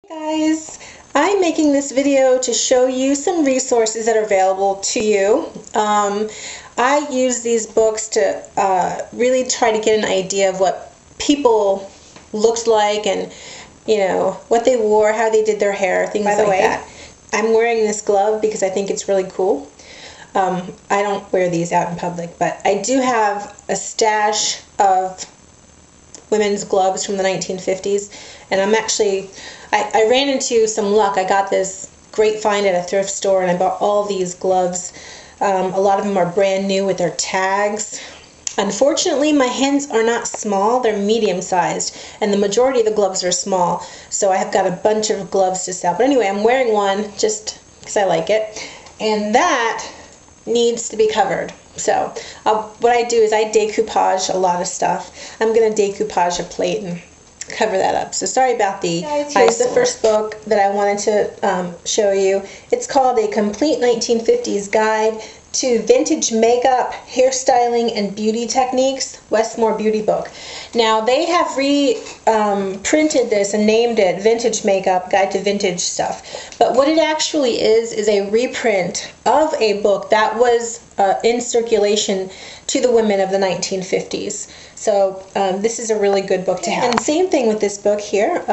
Guys, I'm making this video to show you some resources that are available to you. I use these books to really try to get an idea of what people looked like and what they wore, how they did their hair, things like that. I'm wearing this glove because I think it's really cool. I don't wear these out in public, but I do have a stash of women's gloves from the 1950s, and I ran into some luck. I got this great find at a thrift store, and I bought all these gloves. A lot of them are brand new with their tags. Unfortunately, my hands are not small, they're medium-sized, and the majority of the gloves are small, so I have got a bunch of gloves to sell. But anyway, I'm wearing one just because I like it, and that needs to be covered. So what I do is I decoupage a lot of stuff. I'm going to decoupage a plate and cover that up. So sorry about the eyesore. Here's the first book that I wanted to show you. It's called A Complete 1950s Guide to Vintage Makeup, Hairstyling, and Beauty Techniques, Westmore Beauty Book. Now they have reprinted this and named it Vintage Makeup, Guide to Vintage Stuff. But what it actually is a reprint of a book that was in circulation to the women of the 1950s. So this is a really good book to have. And same thing with this book here.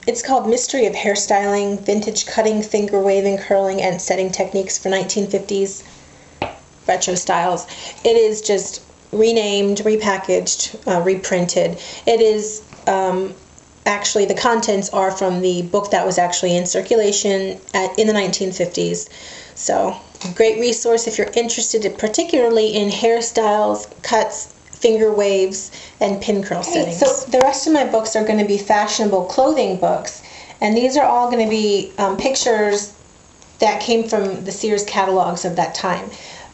It's called Mystery of Hairstyling, Vintage Cutting, Finger Waving, Curling, and Setting Techniques for 1950s Retro Styles. It is just renamed, repackaged, reprinted. It is actually, the contents are from the book that was actually in circulation in the 1950s. So, great resource if you're interested particularly in hairstyles, cuts, finger waves, and pin curl settings. So the rest of my books are going to be fashionable clothing books, and these are all going to be pictures that came from the Sears catalogs of that time.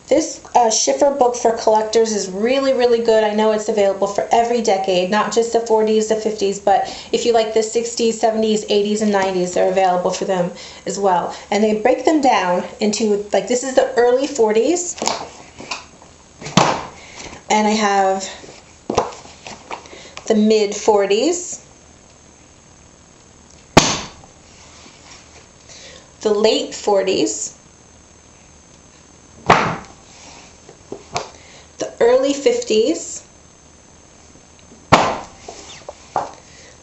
This Schiffer book for collectors is really, really good. I know it's available for every decade, not just the 40s, the 50s, but if you like the 60s, 70s, 80s, and 90s, they're available for them as well. And they break them down into, like, this is the early 40s, and I have the mid 40s, the late 40s, early 50s,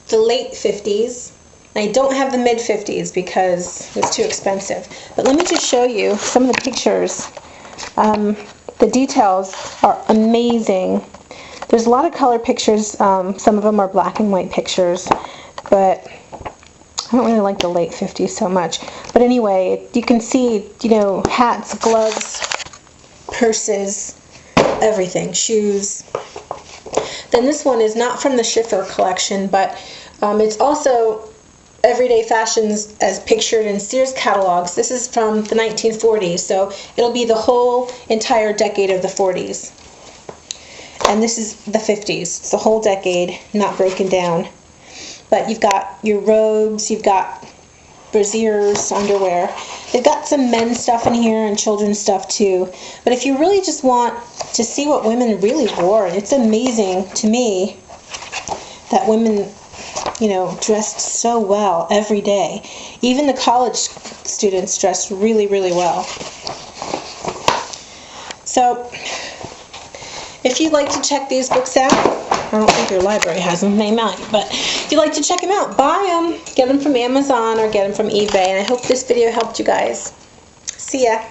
the late 50s. I don't have the mid 50s because it's too expensive. But let me just show you some of the pictures. The details are amazing. There's a lot of color pictures. Some of them are black and white pictures, but I don't really like the late 50s so much. But anyway, you can see, hats, gloves, purses, everything, shoes. Then this one is not from the Schiffer collection, but it's also everyday fashions as pictured in Sears catalogs. This is from the 1940s, so it'll be the whole entire decade of the 40s. And this is the 50s. It's the whole decade, not broken down. But you've got your robes, you've got brassieres, underwear. They've got some men's stuff in here and children's stuff too. But if you really just want to see what women really wore, it's amazing to me that women, dressed so well every day. Even the college students dressed really, really well. So, if you'd like to check these books out, I don't think your library has them, they might, but if you'd like to check them out, buy them. Get them from Amazon or get them from eBay, and I hope this video helped you guys. See ya.